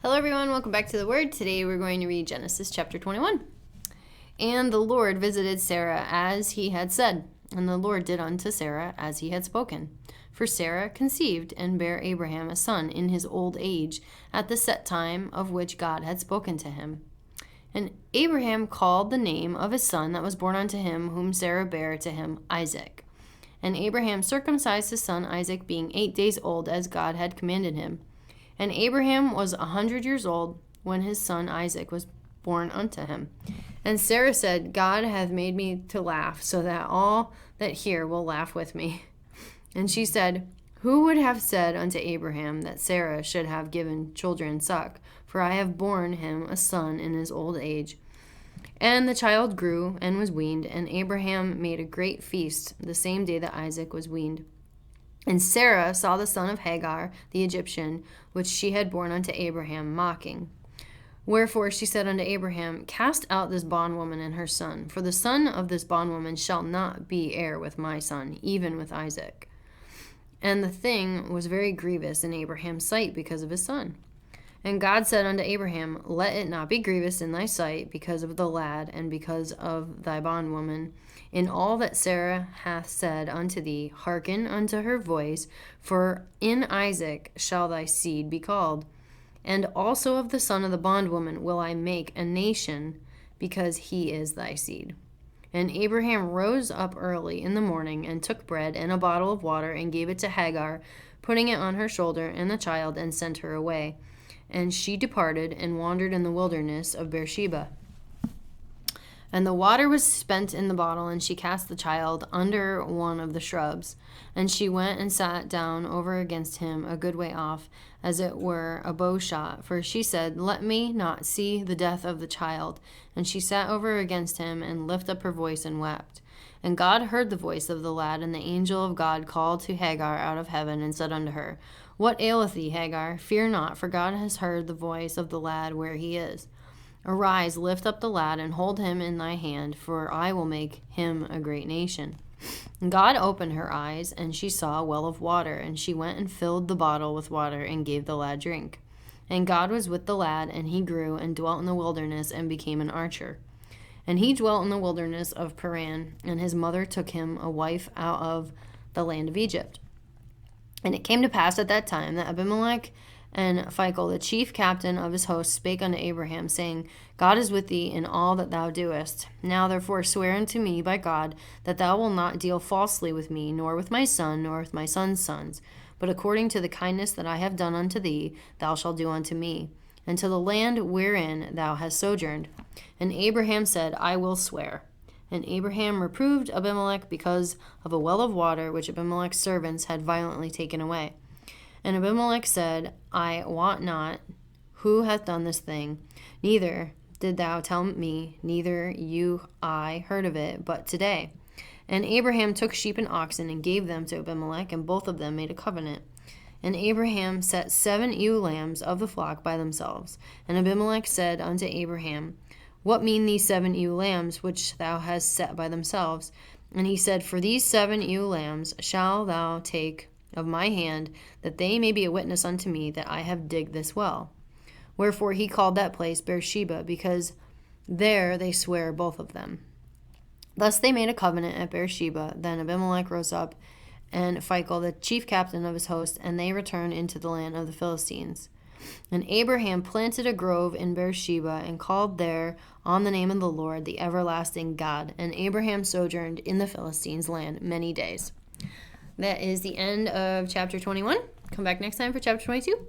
Hello everyone, welcome back to the Word. Today we're going to read Genesis chapter 21. And the Lord visited Sarah as he had said, and the Lord did unto Sarah as he had spoken. For Sarah conceived and bare Abraham a son in his old age, at the set time of which God had spoken to him. And Abraham called the name of his son that was born unto him, whom Sarah bare to him, Isaac. And Abraham circumcised his son Isaac, being 8 days old, as God had commanded him. And Abraham was 100 years old when his son Isaac was born unto him. And Sarah said, God hath made me to laugh, so that all that hear will laugh with me. And she said, Who would have said unto Abraham that Sarah should have given children suck? For I have borne him a son in his old age. And the child grew and was weaned, and Abraham made a great feast the same day that Isaac was weaned. And Sarah saw the son of Hagar, the Egyptian, which she had borne unto Abraham, mocking. Wherefore she said unto Abraham, Cast out this bondwoman and her son, for the son of this bondwoman shall not be heir with my son, even with Isaac. And the thing was very grievous in Abraham's sight because of his son. And God said unto Abraham, Let it not be grievous in thy sight because of the lad, and because of thy bondwoman. In all that Sarah hath said unto thee, hearken unto her voice, for in Isaac shall thy seed be called. And also of the son of the bondwoman will I make a nation, because he is thy seed. And Abraham rose up early in the morning, and took bread and a bottle of water, and gave it to Hagar, putting it on her shoulder and the child, and sent her away. And she departed and wandered in the wilderness of Beersheba. And the water was spent in the bottle, and she cast the child under one of the shrubs. And she went and sat down over against him a good way off, as it were a bow shot. For she said, Let me not see the death of the child. And she sat over against him, and lifted up her voice, and wept. And God heard the voice of the lad, and the angel of God called to Hagar out of heaven, and said unto her, What aileth thee, Hagar? Fear not, for God has heard the voice of the lad where he is. Arise, lift up the lad, and hold him in thy hand, for I will make him a great nation. And God opened her eyes, and she saw a well of water, and she went and filled the bottle with water, and gave the lad drink. And God was with the lad, and he grew, and dwelt in the wilderness, and became an archer. And he dwelt in the wilderness of Paran, and his mother took him a wife out of the land of Egypt. And it came to pass at that time that Abimelech and Phicol, the chief captain of his host, spake unto Abraham, saying, God is with thee in all that thou doest. Now therefore swear unto me by God that thou wilt not deal falsely with me, nor with my son, nor with my son's sons, but according to the kindness that I have done unto thee, thou shalt do unto me, and to the land wherein thou hast sojourned. And Abraham said, I will swear. And Abraham reproved Abimelech because of a well of water which Abimelech's servants had violently taken away. And Abimelech said, I wot not who hath done this thing, neither did thou tell me, neither you I heard of it, but today. And Abraham took sheep and oxen, and gave them to Abimelech, and both of them made a covenant. And Abraham set 7 ewe lambs of the flock by themselves. And Abimelech said unto Abraham, What mean these 7 ewe lambs which thou hast set by themselves? And he said, For these 7 ewe lambs shalt thou take of my hand, that they may be a witness unto me that I have digged this well. Wherefore he called that place Beersheba, because there they swear both of them. Thus they made a covenant at Beersheba. Then Abimelech rose up, and Phicol, the chief captain of his host, and they returned into the land of the Philistines. And Abraham planted a grove in Beersheba, and called there on the name of the Lord, the everlasting God. And Abraham sojourned in the Philistines' land many days. That is the end of chapter 21. Come back next time for chapter 22.